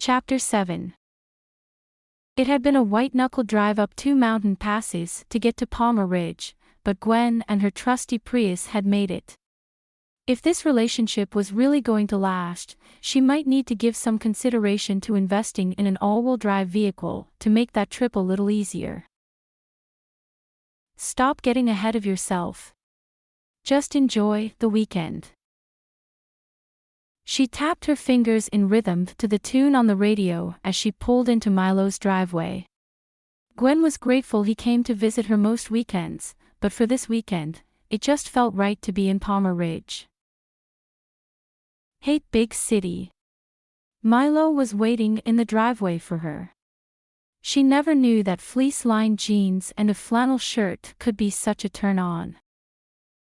Chapter 7. It had been a white-knuckle drive up 2 mountain passes to get to Palmer Ridge, but Gwen and her trusty Prius had made it. If this relationship was really going to last, she might need to give some consideration to investing in an all-wheel drive vehicle to make that trip a little easier. Stop getting ahead of yourself. Just enjoy the weekend. She tapped her fingers in rhythm to the tune on the radio as she pulled into Milo's driveway. Gwen was grateful he came to visit her most weekends, but for this weekend, it just felt right to be in Palmer Ridge. Hate big city. Milo was waiting in the driveway for her. She never knew that fleece-lined jeans and a flannel shirt could be such a turn-on.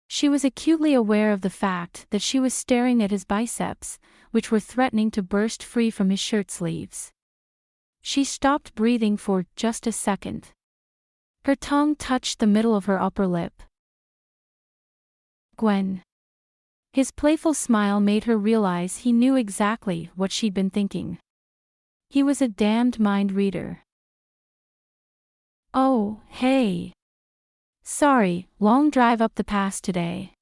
She was acutely aware of the fact that she was staring at his biceps, which were threatening to burst free from his shirt sleeves. She stopped breathing for just a second. Her tongue touched the middle of her upper lip. Gwen. His playful smile made her realize he knew exactly what she'd been thinking. He was a damned mind reader. Oh, hey. Sorry, long drive up the pass today.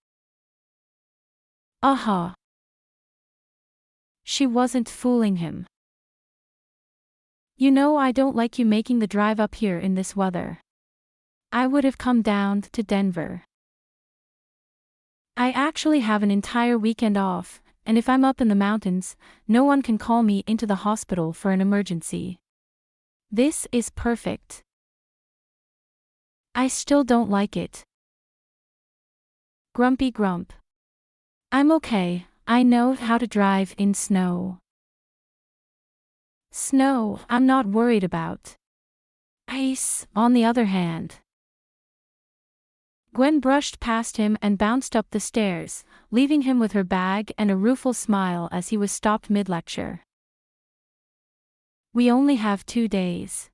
Uh-huh. She wasn't fooling him. You know I don't like you making the drive up here in this weather. I would have come down to Denver. I actually have an entire weekend off, and if I'm up in the mountains, no one can call me into the hospital for an emergency. This is perfect. I still don't like it. Grumpy grump. I'm okay, I know how to drive in snow. Snow, I'm not worried about. Ice, on the other hand. Gwen brushed past him and bounced up the stairs, leaving him with her bag and a rueful smile as he was stopped mid-lecture. We only have 2 days.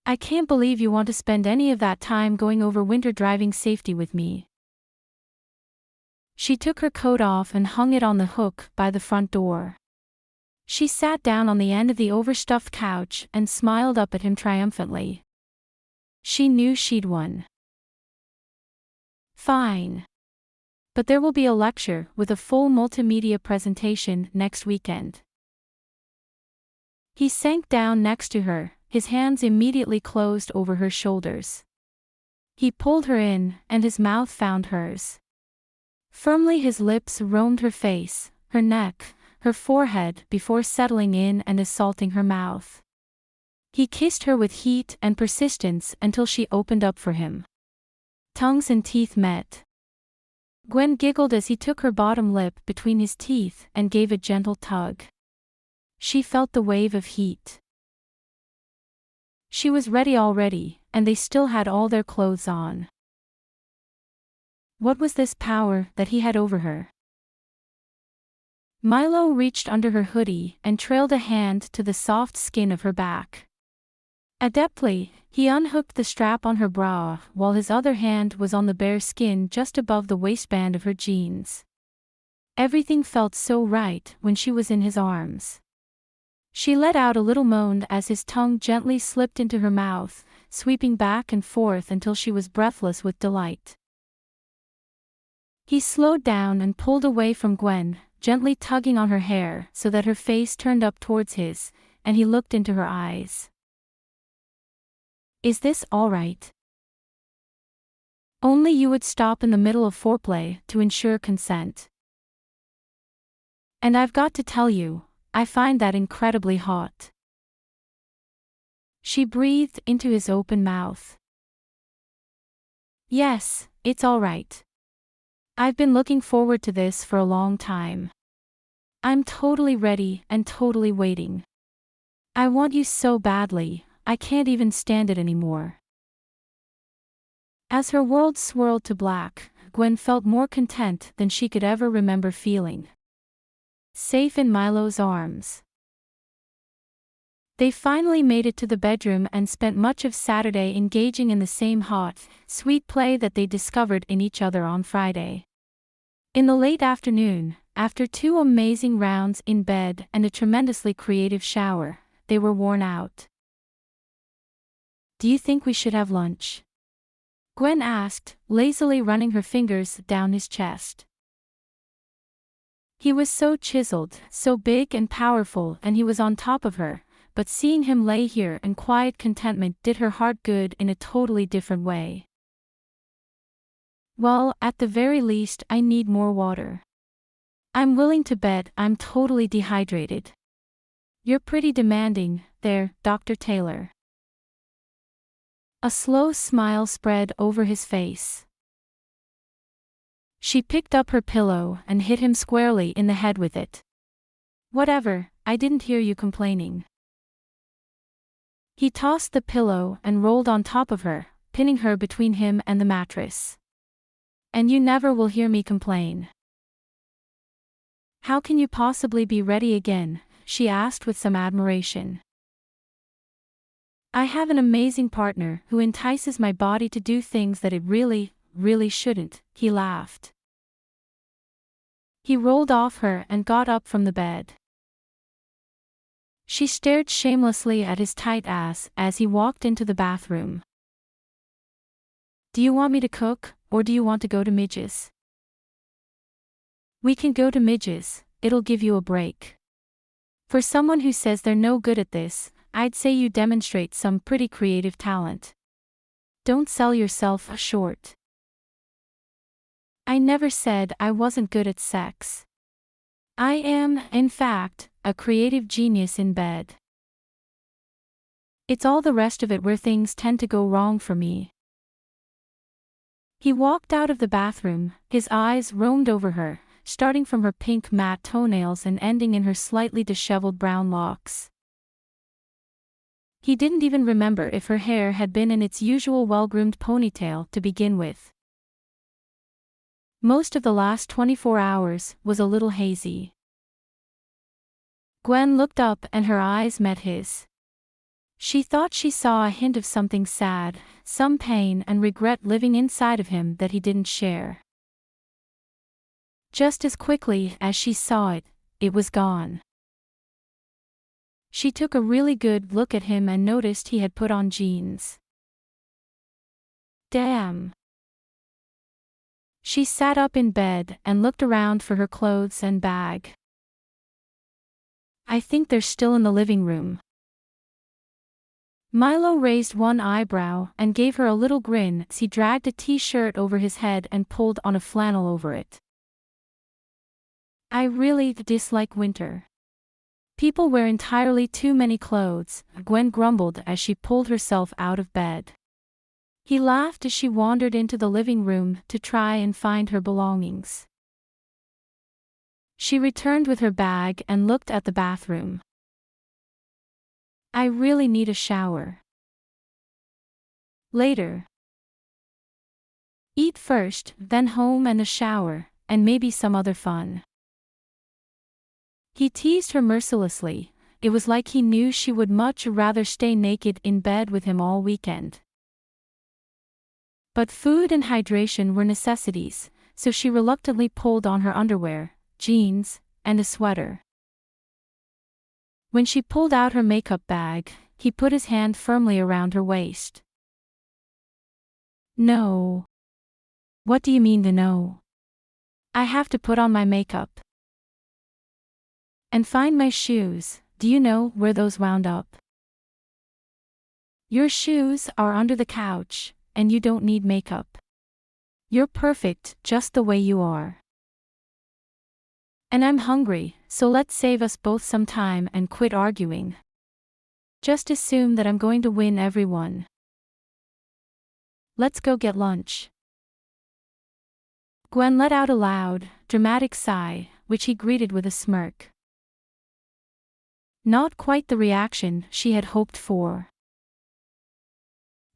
I can't believe you want to spend any of that time going over winter driving safety with me. She took her coat off and hung it on the hook by the front door. She sat down on the end of the overstuffed couch and smiled up at him triumphantly. She knew she'd won. Fine. But there will be a lecture with a full multimedia presentation next weekend. He sank down next to her, his hands immediately closed over her shoulders. He pulled her in, and his mouth found hers. Firmly his lips roamed her face, her neck, her forehead before settling in and assaulting her mouth. He kissed her with heat and persistence until she opened up for him. Tongues and teeth met. Gwen giggled as he took her bottom lip between his teeth and gave a gentle tug. She felt the wave of heat. She was ready already, and they still had all their clothes on. What was this power that he had over her? Milo reached under her hoodie and trailed a hand to the soft skin of her back. Adeptly, he unhooked the strap on her bra while his other hand was on the bare skin just above the waistband of her jeans. Everything felt so right when she was in his arms. She let out a little moan as his tongue gently slipped into her mouth, sweeping back and forth until she was breathless with delight. He slowed down and pulled away from Gwen, gently tugging on her hair so that her face turned up towards his, and he looked into her eyes. Is this all right? Only you would stop in the middle of foreplay to ensure consent. And I've got to tell you, I find that incredibly hot. She breathed into his open mouth. Yes, it's all right. I've been looking forward to this for a long time. I'm totally ready and totally waiting. I want you so badly, I can't even stand it anymore. As her world swirled to black, Gwen felt more content than she could ever remember feeling. Safe in Milo's arms. They finally made it to the bedroom and spent much of Saturday engaging in the same hot, sweet play that they discovered in each other on Friday. In the late afternoon, After 2 amazing rounds in bed and a tremendously creative shower, they were worn out. "Do you think we should have lunch?" Gwen asked, lazily running her fingers down his chest. He was so chiseled, so big and powerful, and he was on top of her, but seeing him lay here in quiet contentment did her heart good in a totally different way. "Well, at the very least I need more water. I'm willing to bet I'm totally dehydrated." "You're pretty demanding, there, Dr. Taylor." A slow smile spread over his face. She picked up her pillow and hit him squarely in the head with it. "Whatever, I didn't hear you complaining." He tossed the pillow and rolled on top of her, pinning her between him and the mattress. "And you never will hear me complain." "How can you possibly be ready again?" she asked with some admiration. "I have an amazing partner who entices my body to do things that it really shouldn't," he laughed. He rolled off her and got up from the bed. She stared shamelessly at his tight ass as he walked into the bathroom. "Do you want me to cook, or do you want to go to Midge's?" "We can go to Midge's, it'll give you a break. For someone who says they're no good at this, I'd say you demonstrate some pretty creative talent. Don't sell yourself short." "I never said I wasn't good at sex. I am, in fact, a creative genius in bed. It's all the rest of it where things tend to go wrong for me." He walked out of the bathroom, his eyes roamed over her, starting from her pink matte toenails and ending in her slightly disheveled brown locks. He didn't even remember if her hair had been in its usual well-groomed ponytail to begin with. Most of the last 24 hours was a little hazy. Gwen looked up and her eyes met his. She thought she saw a hint of something sad, some pain and regret living inside of him that he didn't share. Just as quickly as she saw it, it was gone. She took a really good look at him and noticed he had put on jeans. Damn. She sat up in bed and looked around for her clothes and bag. "I think they're still in the living room." Milo raised one eyebrow and gave her a little grin as he dragged a t-shirt over his head and pulled on a flannel over it. "I really dislike winter. People wear entirely too many clothes," Gwen grumbled as she pulled herself out of bed. He laughed as she wandered into the living room to try and find her belongings. She returned with her bag and looked at the bathroom. "I really need a shower." "Later. Eat first, then home and a shower, and maybe some other fun." He teased her mercilessly. It was like he knew she would much rather stay naked in bed with him all weekend. But food and hydration were necessities, so she reluctantly pulled on her underwear, jeans, and a sweater. When she pulled out her makeup bag, he put his hand firmly around her waist. "No." "What do you mean no?" "I have to put on my makeup. And find my shoes. Do you know where those wound up?" "Your shoes are under the couch, and you don't need makeup. You're perfect just the way you are. And I'm hungry, so let's save us both some time and quit arguing. Just assume that I'm going to win everyone. Let's go get lunch." Gwen let out a loud, dramatic sigh, which he greeted with a smirk. Not quite the reaction she had hoped for.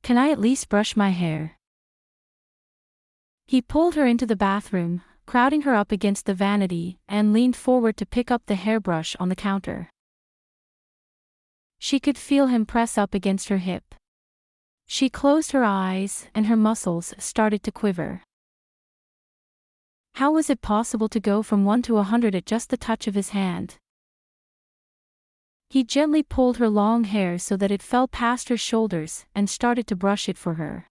"Can I at least brush my hair?" He pulled her into the bathroom, crowding her up against the vanity, and leaned forward to pick up the hairbrush on the counter. She could feel him press up against her hip. She closed her eyes and her muscles started to quiver. How was it possible to go from 1 to 100 at just the touch of his hand? He gently pulled her long hair so that it fell past her shoulders and started to brush it for her.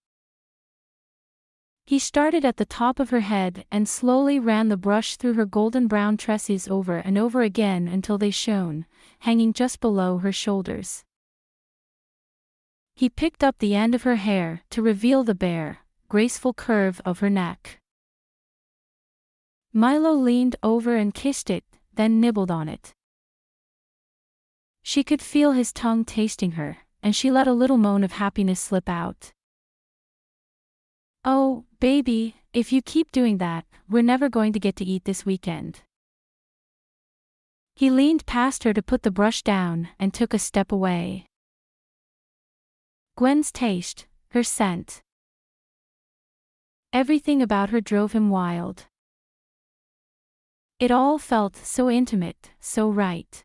He started at the top of her head and slowly ran the brush through her golden brown tresses over and over again until they shone, hanging just below her shoulders. He picked up the end of her hair to reveal the bare, graceful curve of her neck. Milo leaned over and kissed it, then nibbled on it. She could feel his tongue tasting her, and she let a little moan of happiness slip out. "Oh, baby, if you keep doing that, we're never going to get to eat this weekend." He leaned past her to put the brush down and took a step away. Gwen's taste, her scent. Everything about her drove him wild. It all felt so intimate, so right.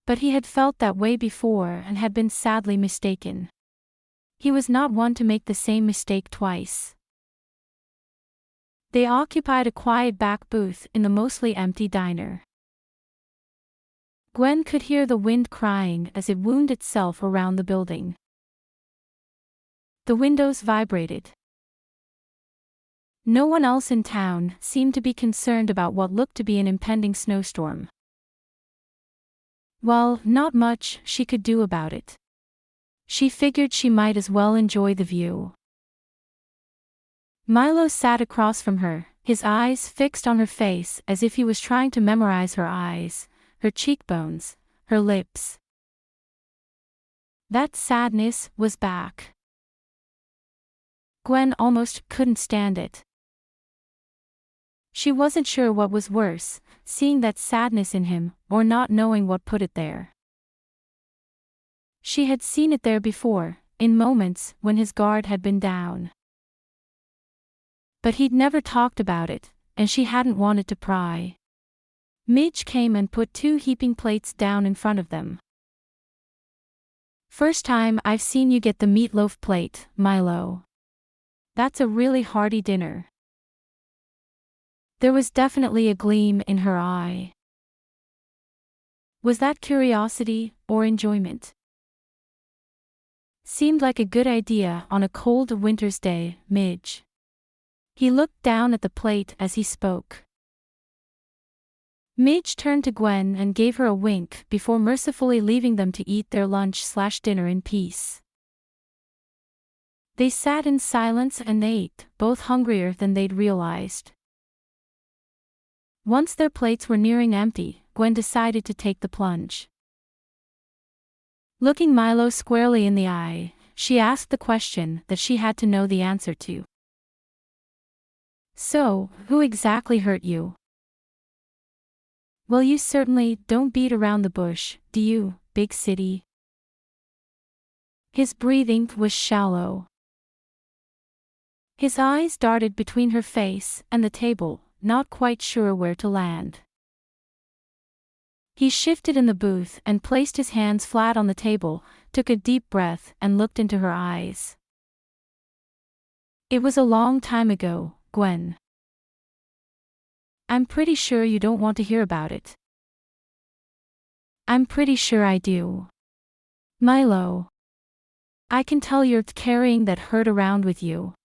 But he had felt that way before and had been sadly mistaken. He was not one to make the same mistake twice. They occupied a quiet back booth in the mostly empty diner. Gwen could hear the wind crying as it wound itself around the building. The windows vibrated. No one else in town seemed to be concerned about what looked to be an impending snowstorm. Well, not much she could do about it. She figured she might as well enjoy the view. Milo sat across from her, his eyes fixed on her face as if he was trying to memorize her eyes, her cheekbones, her lips. That sadness was back. Gwen almost couldn't stand it. She wasn't sure what was worse, seeing that sadness in him, or not knowing what put it there. She had seen it there before, in moments when his guard had been down. But he'd never talked about it, and she hadn't wanted to pry. Midge came and put 2 heaping plates down in front of them. "First time I've seen you get the meatloaf plate, Milo. That's a really hearty dinner." There was definitely a gleam in her eye. Was that curiosity or enjoyment? Seemed like a good idea on a cold winter's day, Midge. He looked down at the plate as he spoke. Midge turned to Gwen and gave her a wink before mercifully leaving them to eat their lunch/dinner in peace. They sat in silence and ate, both hungrier than they'd realized. Once their plates were nearing empty, Gwen decided to take the plunge. Looking Milo squarely in the eye, she asked the question that she had to know the answer to. "So, who exactly hurt you?" "Well, you certainly don't beat around the bush, do you, big city?" His breathing was shallow. His eyes darted between her face and the table, not quite sure where to land. He shifted in the booth and placed his hands flat on the table, took a deep breath and looked into her eyes. "It was a long time ago, Gwen. I'm pretty sure you don't want to hear about it." "I'm pretty sure I do. Milo. I can tell you're carrying that hurt around with you.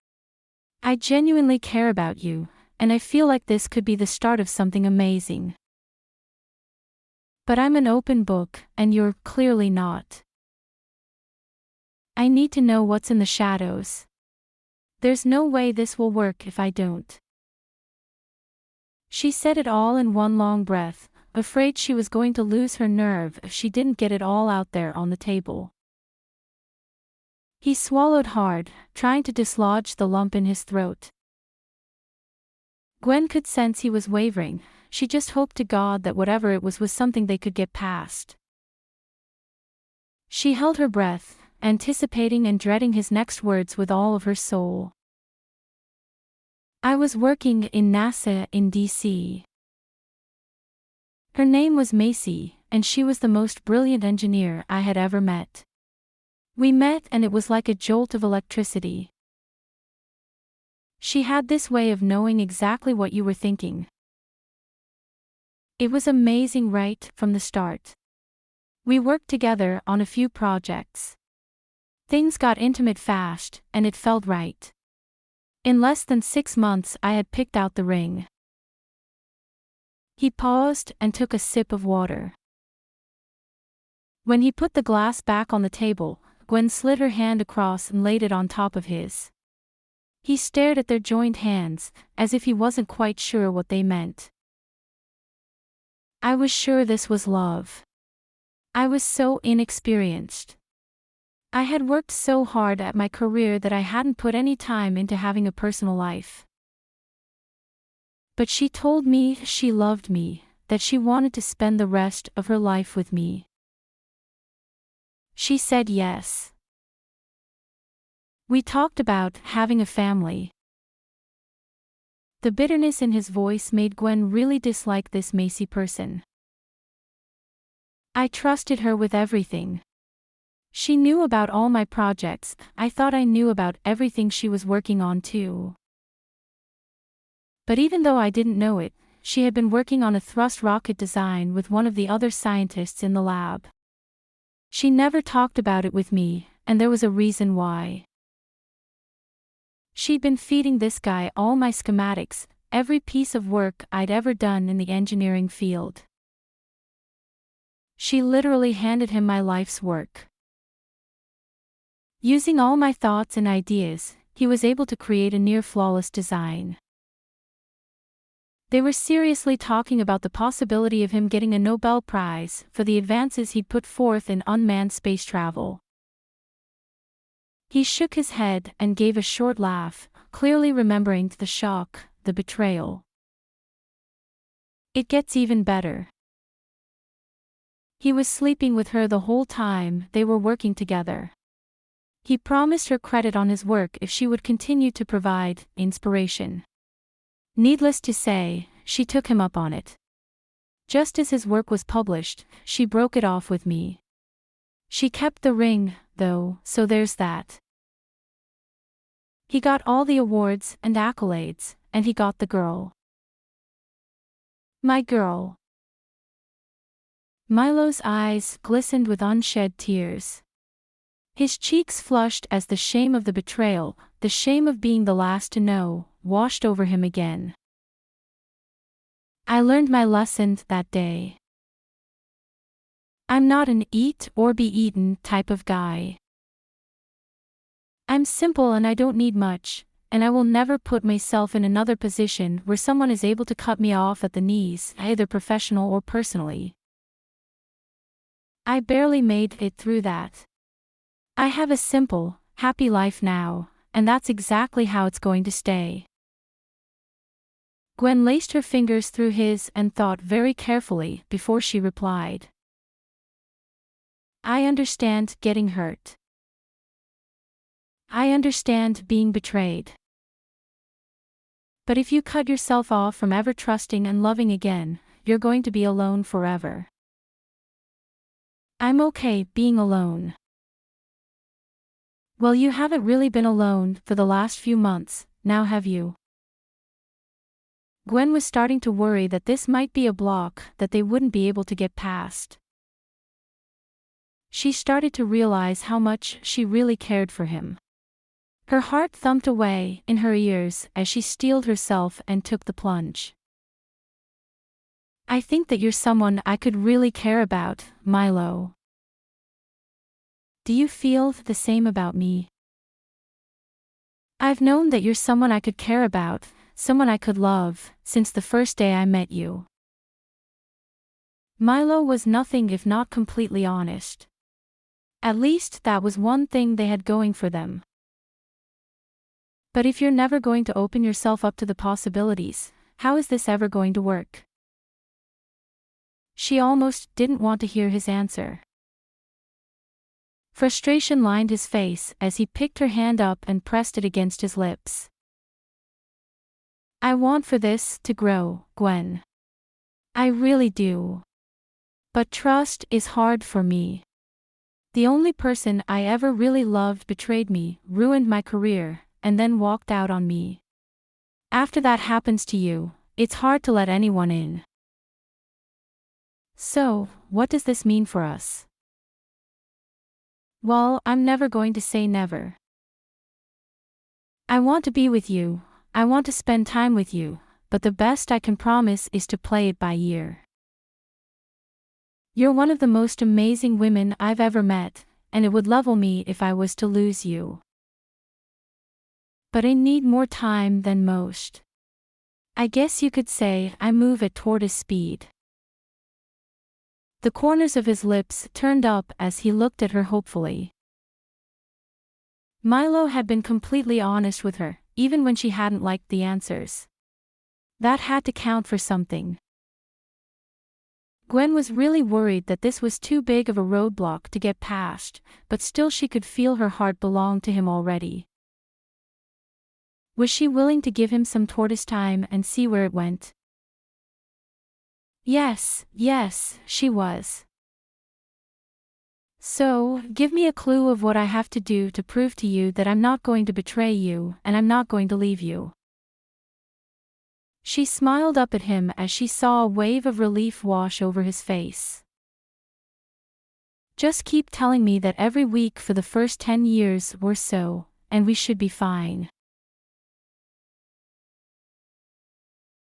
I genuinely care about you, and I feel like this could be the start of something amazing. But I'm an open book, and you're clearly not. I need to know what's in the shadows. There's no way this will work if I don't." She said it all in one long breath, afraid she was going to lose her nerve if she didn't get it all out there on the table. He swallowed hard, trying to dislodge the lump in his throat. Gwen could sense he was wavering. She just hoped to God that whatever it was something they could get past. She held her breath, anticipating and dreading his next words with all of her soul. "I was working in NASA in D.C. Her name was Macy, and she was the most brilliant engineer I had ever met. We met and it was like a jolt of electricity. She had this way of knowing exactly what you were thinking. It was amazing right from the start. We worked together on a few projects. Things got intimate fast, and it felt right. In less than 6 months I had picked out the ring. He paused and took a sip of water. When he put the glass back on the table, Gwen slid her hand across and laid it on top of his. He stared at their joined hands, as if he wasn't quite sure what they meant. I was sure this was love. I was so inexperienced. I had worked so hard at my career that I hadn't put any time into having a personal life. But she told me she loved me, that she wanted to spend the rest of her life with me. She said yes. We talked about having a family. The bitterness in his voice made Gwen really dislike this Macy person. I trusted her with everything. She knew about all my projects. I thought I knew about everything she was working on too. But even though I didn't know it, she had been working on a thrust rocket design with one of the other scientists in the lab. She never talked about it with me, and there was a reason why. She'd been feeding this guy all my schematics, every piece of work I'd ever done in the engineering field. She literally handed him my life's work. Using all my thoughts and ideas, he was able to create a near-flawless design. They were seriously talking about the possibility of him getting a Nobel Prize for the advances he'd put forth in unmanned space travel. He shook his head and gave a short laugh, clearly remembering the shock, the betrayal. It gets even better. He was sleeping with her the whole time they were working together. He promised her credit on his work if she would continue to provide inspiration. Needless to say, she took him up on it. Just as his work was published, she broke it off with me. She kept the ring, though, so there's that. He got all the awards and accolades, and he got the girl. My girl. Milo's eyes glistened with unshed tears. His cheeks flushed as the shame of the betrayal, the shame of being the last to know, washed over him again. I learned my lesson that day. I'm not an eat or be eaten type of guy. I'm simple and I don't need much, and I will never put myself in another position where someone is able to cut me off at the knees, either professional or personally. I barely made it through that. I have a simple, happy life now, and that's exactly how it's going to stay. Gwen laced her fingers through his and thought very carefully before she replied. I understand getting hurt. I understand being betrayed. But if you cut yourself off from ever trusting and loving again, you're going to be alone forever. I'm okay being alone. Well, you haven't really been alone for the last few months, now have you? Gwen was starting to worry that this might be a block that they wouldn't be able to get past. She started to realize how much she really cared for him. Her heart thumped away in her ears as she steeled herself and took the plunge. I think that you're someone I could really care about, Milo. Do you feel the same about me? I've known that you're someone I could care about, someone I could love, since the first day I met you. Milo was nothing if not completely honest. At least that was one thing they had going for them. But if you're never going to open yourself up to the possibilities, how is this ever going to work? She almost didn't want to hear his answer. Frustration lined his face as he picked her hand up and pressed it against his lips. I want for this to grow, Gwen. I really do. But trust is hard for me. The only person I ever really loved betrayed me, ruined my career, and then walked out on me. After that happens to you, it's hard to let anyone in. So, what does this mean for us? Well, I'm never going to say never. I want to be with you, I want to spend time with you, but the best I can promise is to play it by ear. You're one of the most amazing women I've ever met, and it would level me if I was to lose you. But I need more time than most. I guess you could say I move at tortoise speed. The corners of his lips turned up as he looked at her hopefully. Milo had been completely honest with her, even when she hadn't liked the answers. That had to count for something. Gwen was really worried that this was too big of a roadblock to get past, but still she could feel her heart belonged to him already. Was she willing to give him some tortoise time and see where it went? Yes, she was. So, give me a clue of what I have to do to prove to you that I'm not going to betray you and I'm not going to leave you. She smiled up at him as she saw a wave of relief wash over his face. Just keep telling me that every week for the first 10 years or so, and we should be fine.